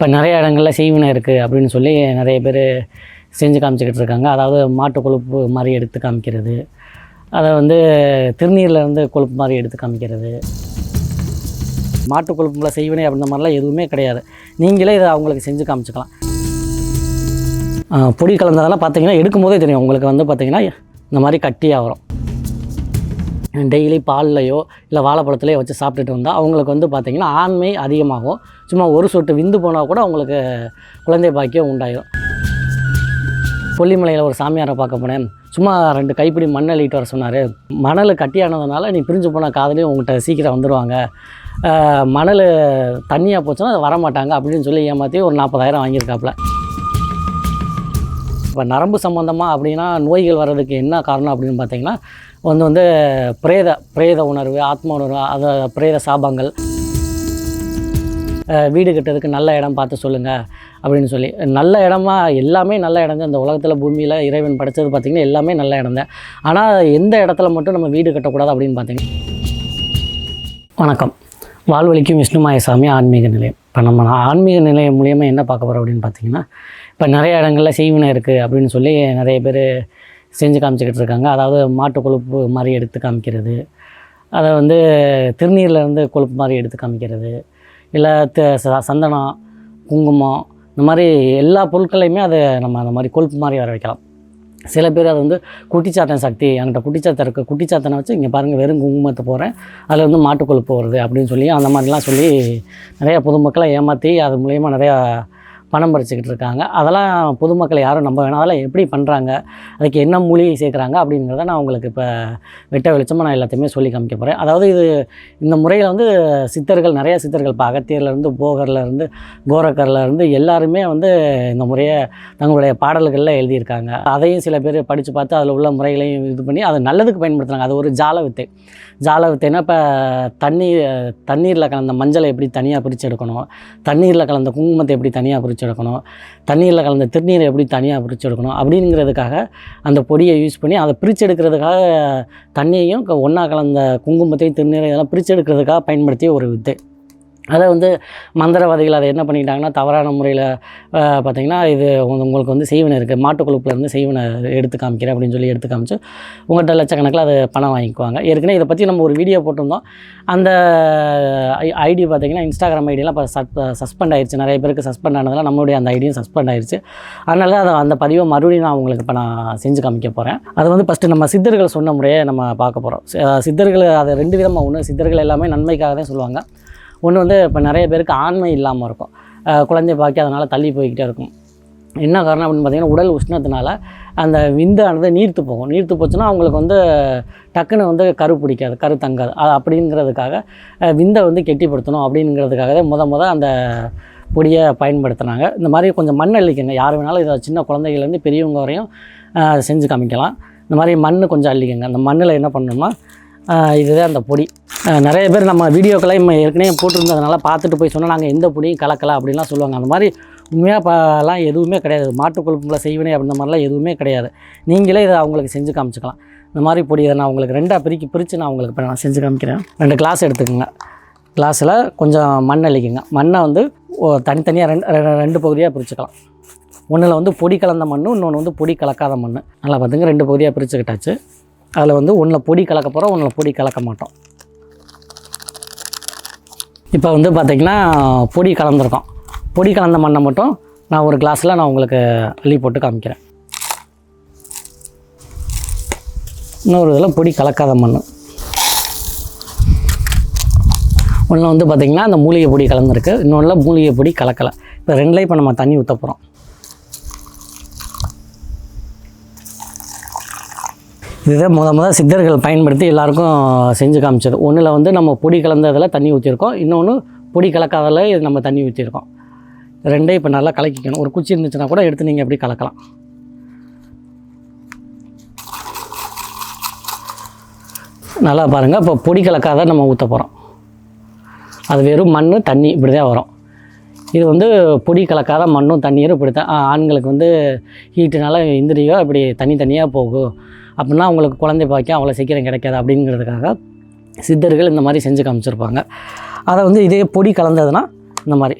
இப்போ நிறைய இடங்களில் செய்வினை இருக்குது அப்படின்னு சொல்லி நிறைய பேர் செஞ்சு காமிச்சிக்கிட்டு இருக்காங்க. அதாவது மாட்டு கொழுப்பு மாதிரி எடுத்து காமிக்கிறது, அதை வந்து திருநீர்லேருந்து கொழுப்பு மாதிரி எடுத்து காமிக்கிறது. மாட்டு கொழுப்புல செய்வினை அப்படின்ற மாதிரிலாம் எதுவுமே கிடையாது. நீங்களே இதை அவங்களுக்கு செஞ்சு காமிச்சிக்கலாம். பொடி கலந்ததெல்லாம் பார்த்தீங்கன்னா எடுக்கும்போதே தெரியும் உங்களுக்கு வந்து பார்த்திங்கன்னா இந்த மாதிரி கட்டியாக வரும். டெய்லி பால்லையோ இல்லை வாழைப்பழத்துலையோ வச்சு சாப்பிட்டுட்டு வந்தால் அவங்களுக்கு வந்து பார்த்திங்கன்னா ஆண்மை அதிகமாகும். சும்மா ஒரு சொட்டு விந்து போனால் கூட அவங்களுக்கு குழந்தை பாக்கியம் உண்டாயிடும். கொல்லிமலையில் ஒரு சாமியாரை பார்க்க போனேன். சும்மா 2 கைப்பிடி மண் அள்ளிட்டு வர சொன்னார். மணல் கட்டியானதுனால நீ பிரிஞ்சு போனால் காதலையும் உங்கள்கிட்ட சீக்கிரம் வந்துடுவாங்க, மணல் தண்ணியாக போச்சுன்னா அது வரமாட்டாங்க அப்படின்னு சொல்லி ஏமாற்றி ஒரு 40,000 வாங்கியிருக்காப்புல. இப்போ நரம்பு சம்மந்தமாக அப்படின்னா நோய்கள் வர்றதுக்கு என்ன காரணம் அப்படின்னு பார்த்திங்கன்னா வந்து பிரேத உணர்வு, ஆத்ம உணர்வு, அதை பிரேத சாபங்கள். வீடு கட்டுறதுக்கு நல்ல இடம் பார்த்து சொல்லுங்கள் அப்படின்னு சொல்லி. நல்ல இடமா எல்லாமே நல்ல இடம் தான். இந்த உலகத்தில் பூமியில் இறைவன் படைத்தது பார்த்திங்கன்னா எல்லாமே நல்ல இடம் தான். ஆனால் எந்த இடத்துல மட்டும் நம்ம வீடு கட்டக்கூடாது அப்படின்னு பார்த்திங்கன்னா. வணக்கம், வாழ்வழிக்கும் விஷ்ணுமாயசாமி ஆன்மீக நிலையம். இப்போ நம்ம ஆன்மீக நிலையம் மூலியமாக என்ன பார்க்க போகிறோம் அப்படின்னு பார்த்திங்கன்னா, இப்போ நிறைய இடங்களில் செய்வினை இருக்குது அப்படின்னு சொல்லி நிறைய பேர் செஞ்சு காமிச்சிக்கிட்டு இருக்காங்க. அதாவது மாட்டு கொழுப்பு மாதிரி எடுத்து காமிக்கிறது, அதை வந்து திருநீர்லேருந்து கொழுப்பு மாதிரி எடுத்து காமிக்கிறது, இல்லை சந்தனம், குங்குமம், இந்த மாதிரி எல்லா பொருட்களையுமே அதை நம்ம அந்த மாதிரி கொழுப்பு மாதிரி வர வைக்கலாம். சில பேர் அது வந்து குட்டிச்சாத்தன் சக்தி, என்கிட்ட குட்டிச்சாத்தன் இருக்குது, குட்டிச்சாத்தனை வச்சு இங்கே பாருங்கள் வெறும் குங்குமத்தை போகிறேன், அதில் வந்து மாட்டு கொழுப்பு வருது அப்படின்னு சொல்லி அந்த மாதிரிலாம் சொல்லி நிறையா பொதுமக்களை ஏமாற்றி அது மூலயமா நிறையா பணம் பறிச்சுக்கிட்டு இருக்காங்க. அதெல்லாம் பொதுமக்களை யாரும் நம்ப வேணாம். அதெல்லாம் எப்படி பண்ணுறாங்க, அதுக்கு என்ன மூலிகை சேர்க்குறாங்க அப்படிங்கிறத நான் உங்களுக்கு இப்போ வெட்ட வெளிச்சமாக நான் எல்லாத்தையுமே சொல்லி காமிக்க போகிறேன். அதாவது இந்த முறையில் வந்து நிறைய சித்தர்கள் இப்போ அகத்தியர்லேருந்து, போகர்லேருந்து, கோரக்கர்லேருந்து எல்லாருமே வந்து இந்த முறையை தங்களுடைய பாடல்களில் எழுதியிருக்காங்க. அதையும் சில பேர் படித்து பார்த்து அதில் உள்ள முறைகளையும் இது பண்ணி அதை நல்லதுக்கு பயன்படுத்துகிறாங்க. அது ஒரு ஜால வித்தைனா இப்போ தண்ணீரில் கலந்த மஞ்சளை எப்படி தனியாக பிரித்து எடுக்கணும், தண்ணீரில் கலந்த குங்குமத்தை எப்படி தனியாக பிரித்து எடுக்கணும், தண்ணீரில் கலந்த திருநீரை எப்படி தனியாக பிரித்து எடுக்கணும் அப்படிங்கிறதுக்காக அந்த பொடியை யூஸ் பண்ணி அதை பிரித்து எடுக்கிறதுக்காக தண்ணியையும் ஒன்றா கலந்த குங்குமத்தையும் திருநீரை இதெல்லாம் பிரித்து எடுக்கிறதுக்காக பயன்படுத்திய ஒரு வித்தை. அதை வந்து மந்திரவாதிகள் அதை என்ன பண்ணிட்டாங்கன்னா தவறான முறையில் பார்த்திங்கன்னா இது உங்களுக்கு வந்து செய்வினை இருக்குது, மாட்டு கொழுப்புலேருந்து செய்வினை எடுத்து காமிக்கிறேன் அப்படின்னு சொல்லி எடுத்து காமிச்சு உங்கள்கிட்ட லட்சக்கணக்கில் அது பணம் வாங்கிக்குவாங்க. ஏற்கனவே இதை பற்றி நம்ம ஒரு வீடியோ போட்டிருந்தோம். அந்த ஐடி பார்த்திங்கன்னா இன்ஸ்டாகிராம் ஐடியெலாம் இப்போ சஸ்பெண்ட் ஆயிடுச்சு. நிறைய பேருக்கு சஸ்பெண்ட் ஆனதில் நம்மளுடைய அந்த ஐடியும் சஸ்பெண்ட் ஆயிடுச்சு. அதனால அந்த பதிவை மறுபடியும் நான் உங்களுக்கு இப்போ நான் செஞ்சு காமிக்க போகிறேன். அது வந்து ஃபஸ்ட்டு நம்ம சித்தர்கள் சொன்ன முறையை நம்ம பார்க்க போகிறோம். சித்தர்கள் அது 2 விதமாக. ஒன்று, சித்தர்கள் எல்லாமே நன்மைக்காக தான் சொல்லுவாங்க. ஒன்று வந்து இப்போ நிறைய பேருக்கு ஆண்மை இல்லாமல் இருக்கும், குழந்தை பாக்கி அதனால் தள்ளி போய்கிட்டே இருக்கும். என்ன காரணம் அப்படின்னு பார்த்திங்கன்னா உடல் உஷ்ணத்தினால அந்த விந்தானது நீர்த்து போகும். நீர்த்து போச்சுன்னா அவங்களுக்கு வந்து டக்குன்னு வந்து கரு பிடிக்காது, கரு தங்காது. அது அப்படிங்கிறதுக்காக விந்தை வந்து கெட்டிப்படுத்தணும் அப்படிங்கிறதுக்காகவே முத அந்த பொடியை பயன்படுத்துனாங்க. இந்த மாதிரி கொஞ்சம் மண் அள்ளிக்கங்க. யார் வேணாலும் இதை சின்ன குழந்தைகள்லேருந்து பெரியவங்க வரையும் செஞ்சு காமிக்கலாம். இந்த மாதிரி மண் கொஞ்சம் அள்ளிக்கங்க. அந்த மண்ணில் என்ன பண்ணணும்னா இதுதான் அந்த பொடி. நிறைய பேர் நம்ம வீடியோக்களை ஏற்கனவே போட்டிருந்ததுனால பார்த்துட்டு போய் சொன்னால் நாங்கள் எந்த பொடியும் கலக்கலாம் அப்படின்லாம் சொல்லுவாங்க. அந்த மாதிரி உண்மையாக எதுவுமே கிடையாது. மாட்டு கொழுப்புல செய்வினை அப்படின்ற மாதிரிலாம் எதுவுமே கிடையாது. நீங்களே இதை அவங்களுக்கு செஞ்சு காமிச்சிக்கலாம். இந்த மாதிரி பொடி இதை நான் உங்களுக்கு 2ஆக பிரித்து நான் உங்களுக்கு இப்போ நான் செஞ்சு காமிக்கிறேன். 2 கிளாஸ் எடுத்துக்கோங்க. கிளாஸில் கொஞ்சம் மண் அள்ளிக்குங்க. மண்ணை வந்து தனித்தனியாக 2 பகுதியாக பிரிச்சுக்கலாம். ஒன்றில் வந்து பொடி கலந்த மண், இன்னொன்று வந்து பொடி கலக்காத மண். நல்லா பார்த்துங்க, 2 பகுதியாக பிரிச்சுக்கிட்டாச்சு. அதில் வந்து ஒன்றில் பொடி கலக்க போகிறோம், ஒன்றில் பொடி கலக்க மாட்டோம். இப்போ வந்து பார்த்திங்கன்னா பொடி கலந்துருக்கோம். பொடி கலந்த மண்ணை மட்டும் நான் ஒரு கிளாஸில் நான் உங்களுக்கு அள்ளி போட்டு காமிக்கிறேன். இன்னொரு இதில் பொடி கலக்காத மண். ஒன்றில் வந்து பார்த்திங்கன்னா அந்த மூலிகை பொடி கலந்துருக்கு, இன்னொன்றில் மூலிகை பொடி கலக்கலை. இப்போ 2லையும் இப்போ நம்ம தண்ணி ஊற்ற போகிறோம். இதுதான் முதல் சித்தர்கள் பயன்படுத்தி எல்லாருக்கும் செஞ்சு காமிச்சது. ஒன்றில் வந்து நம்ம பொடி கலந்ததில் தண்ணி ஊற்றிருக்கோம், இன்னொன்று பொடி கலக்காததில் இது நம்ம தண்ணி ஊற்றிருக்கோம். 2ஐயும் இப்போ நல்லா கலக்கிக்கணும். ஒரு குச்சி இருந்துச்சுன்னா கூட எடுத்து நீங்கள் எப்படி கலக்கலாம். நல்லா பாருங்கள். இப்போ பொடி கலக்காத நம்ம ஊற்ற போகிறோம். அது வெறும் மண் தண்ணி இப்படி தான் வரும். இது வந்து பொடி கலக்காத மண்ணும் தண்ணீரும் இப்படி தான். ஆண்களுக்கு வந்து ஹீட்டுனால இந்திரியம் இப்படி தனியாக போகும் அப்படின்னா அவங்களுக்கு குழந்தை பாக்கியம் அவ்வளோ சீக்கிரம் கிடைக்காது அப்படிங்கிறதுக்காக சித்தர்கள் இந்த மாதிரி செஞ்சு காமிச்சிருப்பாங்க. அதை வந்து இதே பொடி கலந்ததுன்னா இந்த மாதிரி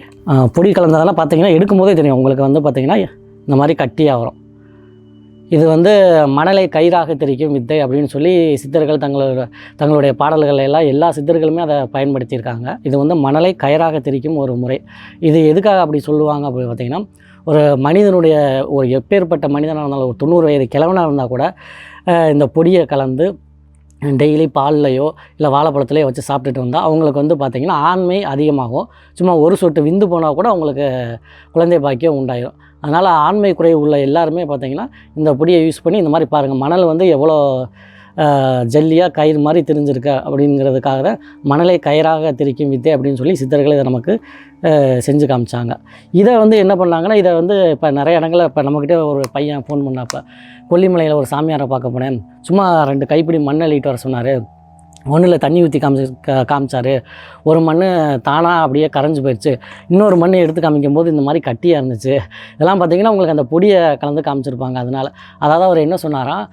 பொடி கலந்ததெல்லாம் பார்த்திங்கன்னா எடுக்கும்போதே தெரியும் உங்களுக்கு வந்து பார்த்திங்கன்னா இந்த மாதிரி கட்டியாக வரும். இது வந்து மணலை கயிறாக திரிக்கும் வித்தை அப்படின்னு சொல்லி சித்தர்கள் தங்களுடைய பாடல்கள் எல்லாம் எல்லா சித்தர்களுமே அதை பயன்படுத்தியிருக்காங்க. இது வந்து மணலை கயிறாக திரிக்கும் ஒரு முறை. இது எதுக்காக அப்படி சொல்லுவாங்க அப்படின்னு பார்த்திங்கன்னா, ஒரு மனிதனுடைய ஒரு எப்பேற்பட்ட மனிதனாக இருந்தாலும் ஒரு 90 வயது கிழவனாக இருந்தால் கூட இந்த பொடியை கலந்து டெய்லி பால்லையோ இல்லை வாழைப்பழத்துலையோ வச்சு சாப்பிட்டுட்டு வந்தால் அவங்களுக்கு வந்து பார்த்திங்கன்னா ஆண்மை அதிகமாகும். சும்மா ஒரு சொட்டு விந்து போனால் கூட அவங்களுக்கு குழந்தை பாக்கியம் உண்டாயிடும். அதனால் ஆண்மை குறைவு உள்ள எல்லாருமே பார்த்திங்கன்னா இந்த பொடியை யூஸ் பண்ணி இந்த மாதிரி பாருங்கள், மணல் வந்து எவ்வளோ ஜல்லியாக கயிறு மாதிரி திரிஞ்சிருக்க அப்படிங்கிறதுக்காக தான் மணலை கயிறாக திரிக்கும் வித்தை அப்படின்னு சொல்லி சித்தர்கள் இதை நமக்கு செஞ்சு காமிச்சாங்க. இதை வந்து என்ன பண்ணாங்கன்னா, இதை வந்து இப்போ நிறைய இடங்களில் இப்போ நம்மக்கிட்ட ஒரு பையன் ஃபோன் பண்ணப்போ கொல்லிமலையில் ஒரு சாமியாரை பார்க்க போனேன், சும்மா 2 கைப்பிடி மண் அள்ளிட்டு வர சொன்னார். ஒன்றில் தண்ணி ஊற்றி காமிச்சார். ஒரு மண் தானாக அப்படியே கரைஞ்சி போயிடுச்சு. இன்னொரு மண் எடுத்து காமிக்கும்போது இந்த மாதிரி கட்டியாக இருந்துச்சு. இதெல்லாம் பார்த்திங்கன்னா உங்களுக்கு அந்த பொடியை கலந்து காமிச்சிருப்பாங்க. அதாவது அவர் என்ன சொன்னாராம்,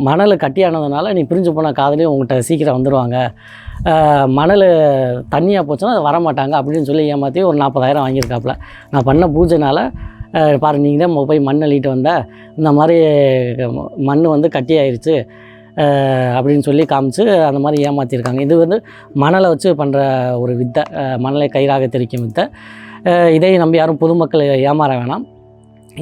மணல் கட்டியானதுனால நீ பிரிஞ்சு போன காதலையும் உங்கள்கிட்ட சீக்கிரம் வந்துடுவாங்க, மணல் தண்ணியாக போச்சுன்னா அது வரமாட்டாங்க அப்படின்னு சொல்லி ஏமாற்றி ஒரு 40,000 வாங்கியிருக்காப்புல. நான் பண்ண பூஜைனால் பாரு, நீங்கள் தான் போய் மண் அள்ளிட்டு வந்த, இந்த மாதிரி மண் வந்து கட்டியாயிருச்சு அப்படின்னு சொல்லி காமிச்சு அந்த மாதிரி ஏமாற்றிருக்காங்க. இது வந்து மணலை வச்சு பண்ணுற ஒரு வித்தை, மணலை கயிறாக திரிக்கும் வித்தை. இதை நம்பி யாரும் பொதுமக்கள் ஏமாற வேணாம்.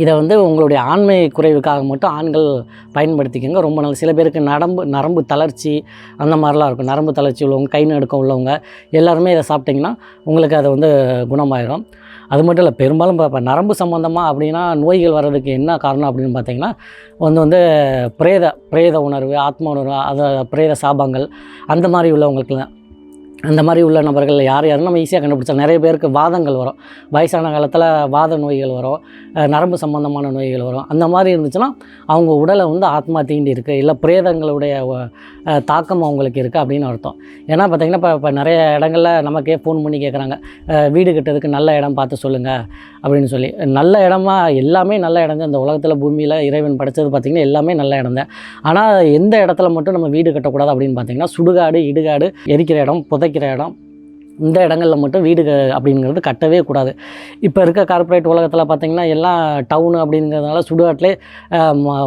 இதை வந்து உங்களுடைய ஆண்மை குறைவுக்காக மட்டும் ஆண்கள் பயன்படுத்திக்கங்க. ரொம்ப நல்லது. சில பேருக்கு நரம்பு தளர்ச்சி அந்த மாதிரிலாம் இருக்கும். நரம்பு தளர்ச்சி உள்ளவங்க, கை நடுக்கம் உள்ளவங்க எல்லாருமே இதை சாப்பிட்டிங்கன்னா உங்களுக்கு அது வந்து குணமாயிடும். அது மட்டும் இல்லை, பெரும்பாலும் இப்போ நரம்பு சம்மந்தமாக அப்படின்னா நோய்கள் வர்றதுக்கு என்ன காரணம் அப்படின்னு பார்த்திங்கன்னா வந்து பிரேத உணர்வு, ஆத்ம உணர்வு, பிரேத சாபங்கள் அந்த மாதிரி உள்ளவங்களுக்கு தான். அந்த மாதிரி உள்ள நபர்கள் யாருன்னு நம்ம ஈஸியாக கண்டுபிடிச்சா. நிறைய பேருக்கு வாதங்கள் வரும், வயசான காலத்தில் வாத நோய்கள் வரும், நரம்பு சம்பந்தமான நோய்கள் வரும். அந்த மாதிரி இருந்துச்சுன்னா அவங்க உடலை வந்து ஆத்மா தீண்டி இருக்குது, இல்லை பிரேதங்களுடைய தாக்கம் அவங்களுக்கு இருக்குது அப்படின்னு அர்த்தம். ஏன்னா பார்த்திங்கன்னா இப்போ நிறைய இடங்களில் நமக்கே ஃபோன் பண்ணி கேட்குறாங்க, வீடு கட்டுறதுக்கு நல்ல இடம் பார்த்து சொல்லுங்கள் அப்படின்னு சொல்லி. நல்ல இடமா எல்லாமே நல்ல இடம் தான். இந்த உலகத்தில் பூமியில் இறைவன் படைத்தது பார்த்திங்கன்னா எல்லாமே நல்ல இடம் தான். ஆனால் எந்த இடத்துல மட்டும் நம்ம வீடு கட்டக்கூடாது அப்படின்னு பார்த்திங்கன்னா, சுடுகாடு, இடுகாடு, எரிக்கிற இடம், புதைக்கிற இடம், இந்த இடங்களில் மட்டும் வீடு அப்படிங்கிறது கட்டவே கூடாது. இப்போ இருக்க கார்ப்பரேட் உலகத்தில் பார்த்திங்கன்னா எல்லாம் டவுனு அப்படிங்கிறதுனால சுடுகாட்டிலே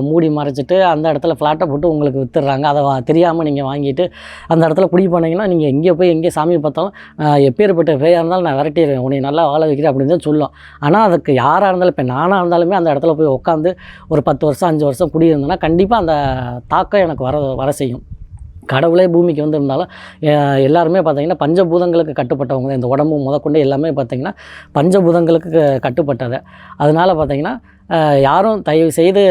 மூடி மறைச்சிட்டு அந்த இடத்துல ஃப்ளாட்டை போட்டு உங்களுக்கு விற்றுறாங்க. அதை தெரியாமல் நீங்கள் வாங்கிட்டு அந்த இடத்துல குடி போனீங்கன்னா நீங்கள் எங்கே போய் எங்கே சாமி பார்த்தாலும் எப்பேற்பட்ட பேயாக இருந்தாலும் நான் விரட்டிடுவேன், உன்னை நல்லா வாழ வைக்கிறேன் அப்படின்னு தான் சொல்லும். ஆனால் அதுக்கு யாராக இருந்தாலும், இப்போ நானாக இருந்தாலுமே அந்த இடத்துல போய் உட்காந்து ஒரு 10 வருஷம் 5 வருஷம் குடியிருந்தேன்னா கண்டிப்பாக அந்த தாக்கம் எனக்கு வர செய்யும். கடவுளே பூமிக்கு வந்திருந்தாலும் எல்லாருமே பார்த்திங்கன்னா பஞ்சபூதங்களுக்கு கட்டுப்பட்டவங்க தான். இந்த உடம்பு முதற்கொண்டு எல்லாமே பார்த்திங்கன்னா பஞ்சபூதங்களுக்கு கட்டுப்பட்டது. அதனால் பார்த்திங்கன்னா யாரும் தயவு செய்து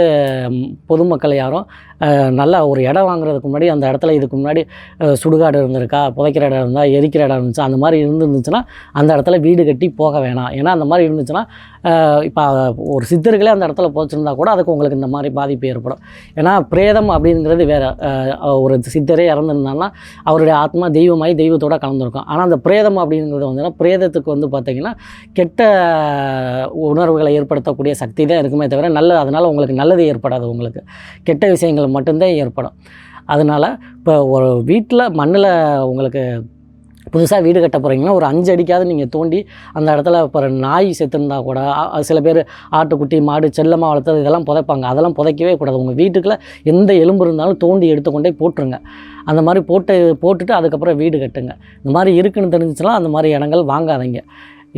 பொதுமக்கள் யாரும் நல்லா ஒரு இடம் வாங்குறதுக்கு முன்னாடி அந்த இடத்துல இதுக்கு முன்னாடி சுடுகாடு இருந்திருக்கா, புதைக்கிற இடம் இருந்தால், எரிக்கிற இடம் இருந்துச்சு, அந்த மாதிரி இருந்துச்சுன்னா அந்த இடத்துல வீடு கட்டி போக வேணாம். ஏன்னா அந்த மாதிரி இருந்துச்சுன்னா இப்போ ஒரு சித்தர்களே அந்த இடத்துல போச்சிருந்தா கூட அதுக்கு உங்களுக்கு இந்த மாதிரி பாதிப்பு ஏற்படும். ஏன்னா பிரேதம் அப்படிங்கிறது வேறு. ஒரு சித்தரே இறந்துருந்தாங்கன்னா அவருடைய ஆத்மா தெய்வமாகி தெய்வத்தோடு கலந்துருக்கும். ஆனால் அந்த பிரேதம் அப்படிங்கிறது வந்துன்னா பிரேதத்துக்கு வந்து பார்த்திங்கன்னா கெட்ட உணர்வுகளை ஏற்படுத்தக்கூடிய சக்தி தான் இருக்குமே தவிர அதனால் உங்களுக்கு நல்லது ஏற்படாது, உங்களுக்கு கெட்ட விஷயங்கள் மட்டும்தான் ஏற்படும். அதனால் இப்போ ஒரு வீட்டில் மண்ணில் உங்களுக்கு புதுசாக வீடு கட்ட போகிறீங்கன்னா ஒரு 5 அடிக்காவது நீங்கள் தோண்டி அந்த இடத்துல இப்போ நாய் செத்துருந்தா கூட, சில பேர் ஆட்டுக்குட்டி, மாடு, செல்லமாக வளர்த்தது இதெல்லாம் புதைப்பாங்க. அதெல்லாம் புதைக்கவே கூடாது. உங்கள் வீட்டுக்குள்ளே எந்த எலும்பு இருந்தாலும் தோண்டி எடுத்துக்கொண்டே போட்டுருங்க. அந்த மாதிரி போட்டுட்டு அதுக்கப்புறம் வீடு கட்டுங்க. இந்த மாதிரி இருக்குன்னு தெரிஞ்சிச்சுன்னா அந்த மாதிரி இடங்கள் வாங்காதீங்க.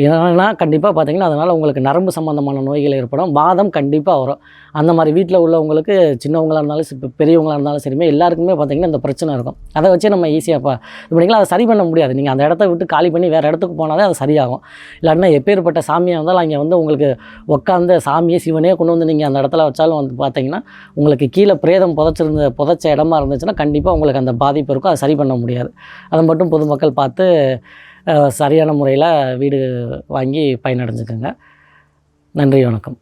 ஏன்னா கண்டிப்பாக பார்த்திங்கன்னா அதனால் உங்களுக்கு நரம்பு சம்மந்தமான நோய்கள் ஏற்படும், வாதம் கண்டிப்பாக வரும். அந்த மாதிரி வீட்டில் உள்ளவங்களுக்கு சின்னவங்களாக இருந்தாலும் பெரியவங்களாக இருந்தாலும் சரிமே எல்லாருக்குமே பார்த்திங்கன்னா இந்த பிரச்சனை இருக்கும். அதை வச்சு நம்ம ஈஸியாக இது பண்ணிக்கலாம். அதை சரி பண்ண முடியாது. நீங்கள் அந்த இடத்த விட்டு காலி பண்ணி வேறு இடத்துக்கு போனால் தான் அது சரியாகும். இல்லாட்டினா எப்பேற்பட்ட சாமியாக இருந்தாலும் அங்கே வந்து உங்களுக்கு உட்காந்து சாமியே சிவனே கொண்டு வந்து நீங்கள் அந்த இடத்துல வச்சாலும் வந்து பார்த்திங்கன்னா உங்களுக்கு கீழே பிரேதம் புதைச்ச இடமா இருந்துச்சுன்னா கண்டிப்பாக உங்களுக்கு அந்த பாதிப்பு இருக்கும். அதை சரி பண்ண முடியாது. அதை மட்டும் பொதுமக்கள் பார்த்து சரியான முறையில் வீடு வாங்கி பயனடைஞ்சுக்கோங்க. நன்றி, வணக்கம்.